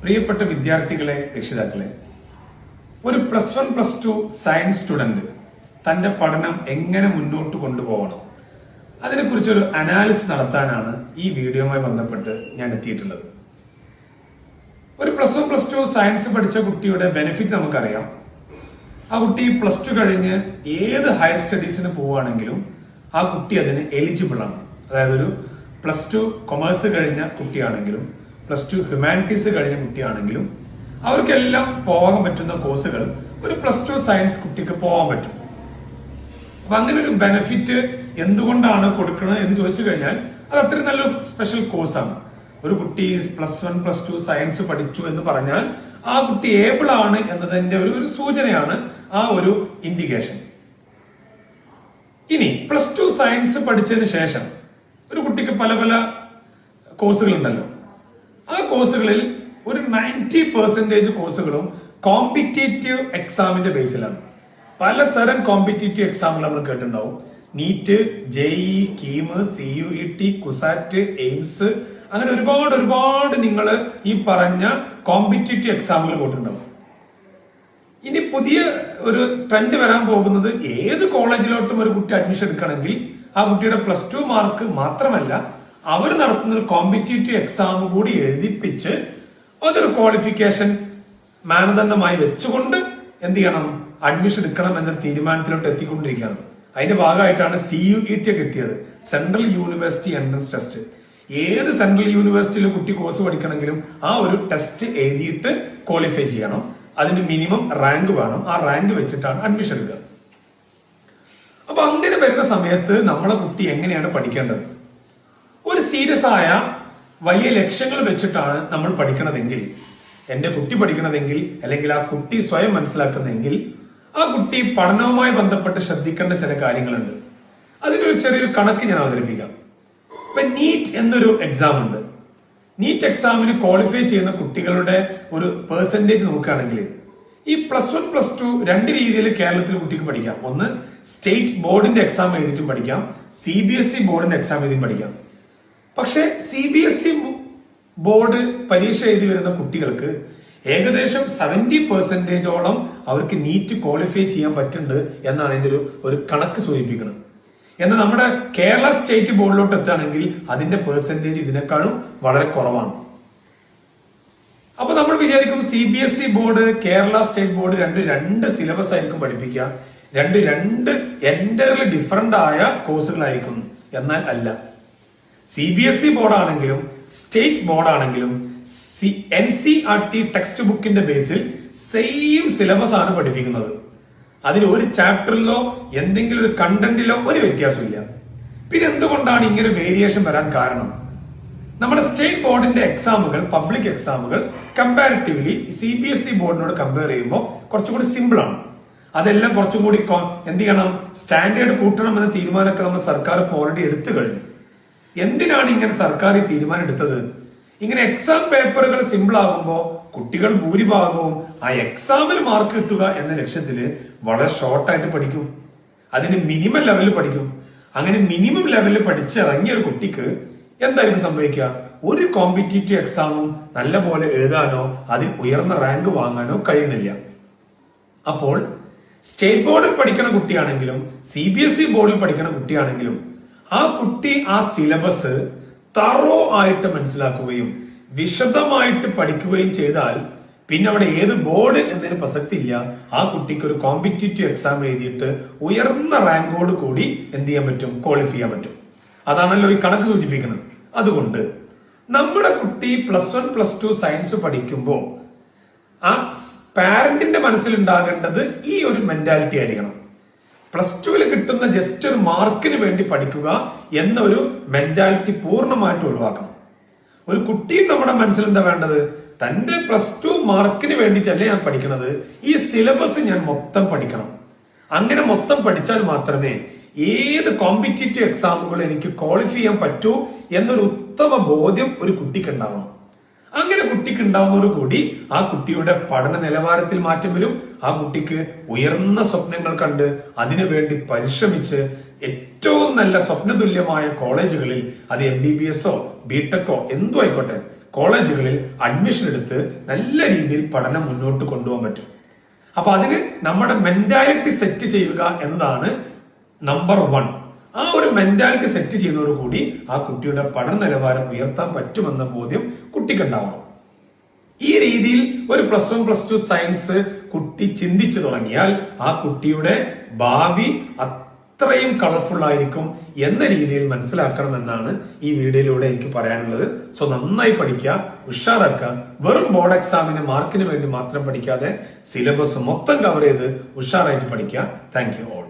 പ്രിയപ്പെട്ട വിദ്യാർത്ഥികളെ, രക്ഷിതാക്കളെ, ഒരു +1 +2 സയൻസ് സ്റ്റുഡന്റ് തന്റെ പഠനം എങ്ങനെ മുന്നോട്ട് കൊണ്ടുപോകണം അതിനെക്കുറിച്ചൊരു അനാലിസിസ് നടത്താനാണ് ഈ വീഡിയോയുമായി ബന്ധപ്പെട്ട് ഞാൻ എത്തിയിട്ടുള്ളത്. ഒരു +1 +2 സയൻസ് പഠിച്ച കുട്ടിയുടെ ബെനിഫിറ്റ് നമുക്കറിയാം. ആ കുട്ടി +2 കഴിഞ്ഞ് ഏത് ഹയർ സ്റ്റഡീസിന് പോവുകയാണെങ്കിലും ആ കുട്ടി അതിന് എലിജിബിൾ ആണ്. അതായത് ഒരു +2 കൊമേഴ്സ് കഴിഞ്ഞ കുട്ടിയാണെങ്കിലും +2 ഹ്യൂമാനിറ്റീസ് കഴിഞ്ഞ കുട്ടിയാണെങ്കിലും അവർക്കെല്ലാം പോകാൻ പറ്റുന്ന കോഴ്സുകൾ ഒരു +2 സയൻസ് കുട്ടിക്ക് പോകാൻ പറ്റും. അപ്പൊ അങ്ങനെ ഒരു ബെനിഫിറ്റ് എന്തുകൊണ്ടാണ് കൊടുക്കുന്നത് എന്ന് ചോദിച്ചു കഴിഞ്ഞാൽ അത് അത്രയും നല്ലൊരു സ്പെഷ്യൽ കോഴ്സാണ്. ഒരു കുട്ടി +1 +2 സയൻസ് പഠിച്ചു എന്ന് പറഞ്ഞാൽ ആ കുട്ടി ഏബിൾ ആണ് എന്നതിന്റെ ഒരു സൂചനയാണ് ആ ഒരു ഇൻഡിക്കേഷൻ. ഇനി +2 സയൻസ് പഠിച്ചതിന് ശേഷം ഒരു കുട്ടിക്ക് പല പല കോഴ്സുകൾ ഉണ്ടല്ലോ. ആ കോഴ്സുകളിൽ ഒരു 90% കോഴ്സുകളും കോമ്പറ്റേറ്റീവ് എക്സാമിന്റെ ബേസിലാണ്. പലതരം കോമ്പറ്റേറ്റീവ് എക്സാമുകൾ നമ്മൾ കേട്ടിട്ടുണ്ടാവും. NEET, JEE, KEAM, CUET, CUSAT, AIIMS, അങ്ങനെ ഒരുപാട് നിങ്ങൾ ഈ പറഞ്ഞ കോമ്പറ്റേറ്റീവ് എക്സാമുകൾ പോയിട്ടുണ്ടാവും. ഇനി പുതിയ ഒരു ട്രെൻഡ് വരാൻ പോകുന്നത് ഏത് കോളേജിലോട്ടും ഒരു കുട്ടി അഡ്മിഷൻ എടുക്കണമെങ്കിൽ ആ കുട്ടിയുടെ +2 മാർക്ക് മാത്രമല്ല അവർ നടത്തുന്ന ഒരു കോമ്പറ്റേറ്റീവ് എക്സാം കൂടി എഴുതിപ്പിച്ച് അതൊരു ക്വാളിഫിക്കേഷൻ മാനദണ്ഡമായി വെച്ചുകൊണ്ട് എന്ത് ചെയ്യണം, അഡ്മിഷൻ എടുക്കണം എന്ന തീരുമാനത്തിലോട്ട് എത്തിക്കൊണ്ടിരിക്കുകയാണ്. അതിന്റെ ഭാഗമായിട്ടാണ് CUET ഒക്കെ എത്തിയത്, സെൻട്രൽ യൂണിവേഴ്സിറ്റി എൻട്രൻസ് ടെസ്റ്റ്. ഏത് സെൻട്രൽ യൂണിവേഴ്സിറ്റിയിൽ കുട്ടി കോഴ്സ് പഠിക്കണമെങ്കിലും ആ ഒരു ടെസ്റ്റ് എഴുതിയിട്ട് ക്വാളിഫൈ ചെയ്യണം. അതിന് മിനിമം റാങ്ക് വേണം. ആ റാങ്ക് വെച്ചിട്ടാണ് അഡ്മിഷൻ എടുക്കുക. അപ്പൊ അങ്ങനെ വരുന്ന സമയത്ത് നമ്മളെ കുട്ടി എങ്ങനെയാണ് പഠിക്കേണ്ടത്? ഒരു സീരിയസ് ആയ വലിയ ലക്ഷ്യങ്ങൾ വെച്ചിട്ടാണ് നമ്മൾ പഠിക്കണതെങ്കിൽ, എന്റെ കുട്ടി പഠിക്കണതെങ്കിൽ, അല്ലെങ്കിൽ ആ കുട്ടി സ്വയം മനസ്സിലാക്കുന്നതെങ്കിൽ ആ കുട്ടി പഠനവുമായി ബന്ധപ്പെട്ട് ശ്രദ്ധിക്കേണ്ട ചില കാര്യങ്ങളുണ്ട്. അതിനൊരു ചെറിയൊരു കണക്ക് ഞാൻ അവതരിപ്പിക്കാം. ഇപ്പൊ നീറ്റ് എന്നൊരു എക്സാം ഉണ്ട്. നീറ്റ് എക്സാമിന് ക്വാളിഫൈ ചെയ്യുന്ന കുട്ടികളുടെ ഒരു പെർസെന്റേജ് നോക്കുകയാണെങ്കിൽ ഈ +1 +2 രണ്ട് രീതിയിൽ കേരളത്തിൽ കുട്ടിക്ക് പഠിക്കാം. ഒന്ന്, സ്റ്റേറ്റ് ബോർഡിന്റെ എക്സാം എഴുതിയിട്ടും പഠിക്കാം, CBSE ബോർഡിന്റെ എക്സാം എഴുതിയും പഠിക്കാം. പക്ഷെ CBSE ബോർഡ് പരീക്ഷ എഴുതി വരുന്ന കുട്ടികൾക്ക് ഏകദേശം 70% അവർക്ക് നീറ്റ് ക്വാളിഫൈ ചെയ്യാൻ പറ്റുന്നുണ്ട് എന്നാണ് ഇതിന്റെ ഒരു കണക്ക് സൂചിപ്പിക്കുന്നത്. എന്നാൽ നമ്മുടെ കേരള സ്റ്റേറ്റ് ബോർഡിലോട്ട് എത്തുകയാണെങ്കിൽ അതിന്റെ പെർസെന്റേജ് ഇതിനേക്കാളും വളരെ കുറവാണ്. അപ്പൊ നമ്മൾ വിചാരിക്കും CBSE board, Kerala state board രണ്ട് സിലബസ് ആയിരിക്കും പഠിപ്പിക്കുക, രണ്ട് എൻറ്റയർലി ഡിഫറന്റ് ആയ കോഴ്സുകളായിരിക്കും. എന്നാൽ അല്ല. CBSE ബോർഡാണെങ്കിലും സ്റ്റേറ്റ് ബോർഡാണെങ്കിലും NCERT ടെക്സ്റ്റ് ബുക്കിന്റെ ബേസിൽ സെയിം സിലബസ് ആണ് പഠിപ്പിക്കുന്നത്. അതിൽ ഒരു ചാപ്റ്ററിലോ എന്തെങ്കിലും ഒരു കണ്ടന്റിലോ ഒരു വ്യത്യാസമില്ല. പിന്നെ എന്തുകൊണ്ടാണ് ഇങ്ങനെ വേരിയേഷൻ വരാൻ കാരണം? നമ്മുടെ സ്റ്റേറ്റ് ബോർഡിന്റെ എക്സാമുകൾ, പബ്ലിക് എക്സാമുകൾ കമ്പാരിറ്റീവ്ലി CBSE ബോർഡിനോട് കമ്പയർ ചെയ്യുമ്പോൾ കുറച്ചുകൂടി സിമ്പിൾ ആണ്. അതെല്ലാം കുറച്ചും കൂടി എന്ത് ചെയ്യണം, സ്റ്റാൻഡേർഡ് കൂട്ടണം എന്ന തീരുമാനമൊക്കെ നമ്മൾ സർക്കാർ ഇപ്പോൾ ഓൾറെഡി എടുത്തു കഴിഞ്ഞു. എന്തിനാണ് ഇങ്ങനെ സർക്കാർ ഈ തീരുമാനം എടുത്തത്? ഇങ്ങനെ എക്സാം പേപ്പറുകൾ സിമ്പിൾ ആകുമ്പോൾ കുട്ടികൾ ഭൂരിഭാഗവും ആ എക്സാമിൽ മാർക്ക് കിട്ടുക എന്ന ലക്ഷ്യത്തില് വളരെ ഷോർട്ടായിട്ട് പഠിക്കും. അതിന് മിനിമം ലെവലിൽ പഠിക്കും. അങ്ങനെ മിനിമം ലെവലിൽ പഠിച്ചിറങ്ങിയ ഒരു കുട്ടിക്ക് എന്തായിരിക്കും സംഭവിക്കുക? ഒരു കോമ്പറ്റേറ്റീവ് എക്സാമും നല്ലപോലെ എഴുതാനോ അതിൽ ഉയർന്ന റാങ്ക് വാങ്ങാനോ കഴിയുന്നില്ല. അപ്പോൾ സ്റ്റേറ്റ് ബോർഡിൽ പഠിക്കുന്ന കുട്ടിയാണെങ്കിലും CBSE ബോർഡിൽ പഠിക്കുന്ന കുട്ടിയാണെങ്കിലും ആ കുട്ടി ആ സിലബസ് തറോ ആയിട്ട് മനസ്സിലാക്കുകയും വിശദമായിട്ട് പഠിക്കുകയും ചെയ്താൽ പിന്നെ അവിടെ ഏത് ബോർഡ് എന്നതിന് പ്രസക്തി ഇല്ല. ആ കുട്ടിക്ക് ഒരു കോമ്പറ്റേറ്റീവ് എക്സാം എഴുതിയിട്ട് ഉയർന്ന റാങ്കോട് കൂടി എന്ത് ചെയ്യാൻ പറ്റും, ക്വാളിഫൈ ചെയ്യാൻ പറ്റും. അതാണല്ലോ ഈ കണക്ക് സൂചിപ്പിക്കുന്നത്. അതുകൊണ്ട് നമ്മുടെ കുട്ടി +1 +2 സയൻസ് പഠിക്കുമ്പോൾ ആ പാരന്റിന്റെ മനസ്സിലുണ്ടാകേണ്ടത് ഈ ഒരു മെന്റാലിറ്റി ആയിരിക്കണം. +2 കിട്ടുന്ന ജസ്റ്റ് ഒരു മാർക്കിന് വേണ്ടി പഠിക്കുക എന്ന ഒരു മെന്റാലിറ്റി പൂർണ്ണമായിട്ട് ഒഴിവാക്കണം. ഒരു കുട്ടിയും നമ്മുടെ മനസ്സിൽ എന്താ വേണ്ടത്? തന്റെ +2 മാർക്കിന് വേണ്ടിയിട്ടല്ലേ ഞാൻ പഠിക്കണത്, ഈ സിലബസ് ഞാൻ മൊത്തം പഠിക്കണം. അങ്ങനെ മൊത്തം പഠിച്ചാൽ മാത്രമേ ഏത് കോമ്പറ്റേറ്റീവ് എക്സാമുകൾ എനിക്ക് ക്വാളിഫൈ ചെയ്യാൻ പറ്റൂ എന്നൊരു ഉത്തമ ബോധ്യം ഒരു കുട്ടിക്ക് ഉണ്ടാവണം. അങ്ങനെ കുട്ടിക്ക് ഉണ്ടാവുന്നതോടുകൂടി ആ കുട്ടിയുടെ പഠന നിലവാരത്തിൽ മാറ്റം വരും. ആ കുട്ടിക്ക് ഉയർന്ന സ്വപ്നങ്ങൾ കണ്ട് അതിനുവേണ്ടി പരിശ്രമിച്ച് ഏറ്റവും നല്ല സ്വപ്നതുല്യമായ കോളേജുകളിൽ, അത് MBBS BTech എന്തോ ആയിക്കോട്ടെ, കോളേജുകളിൽ അഡ്മിഷൻ എടുത്ത് നല്ല രീതിയിൽ പഠനം മുന്നോട്ട് കൊണ്ടുപോകാൻ പറ്റും. അപ്പൊ അതിന് നമ്മുടെ മെന്റാലിറ്റി സെറ്റ് ചെയ്യുക എന്നതാണ് നമ്പർ 1. ആ ഒരു മെന്റാലിറ്റി സെറ്റ് ചെയ്യുന്നതോടുകൂടി ആ കുട്ടിയുടെ പഠന നിലവാരം ഉയർത്താൻ പറ്റുമെന്ന ബോധ്യം കുട്ടിക്കുണ്ടാവണം. ഈ രീതിയിൽ ഒരു +1 +2 സയൻസ് കുട്ടി ചിന്തിച്ചു തുടങ്ങിയാൽ ആ കുട്ടിയുടെ ഭാവി അത്രയും കളർഫുൾ ആയിരിക്കും എന്ന രീതിയിൽ മനസ്സിലാക്കണമെന്നാണ് ഈ വീഡിയോയിലൂടെ എനിക്ക് പറയാനുള്ളത്. സോ നന്നായി പഠിക്കുക, ഉഷാറാക്കുക. വെറും ബോർഡ് എക്സാമിന് മാർക്കിന് വേണ്ടി മാത്രം പഠിക്കാതെ സിലബസ് മൊത്തം കവർ ചെയ്ത് ഉഷാറായിട്ട് പഠിക്കുക. Thank you all.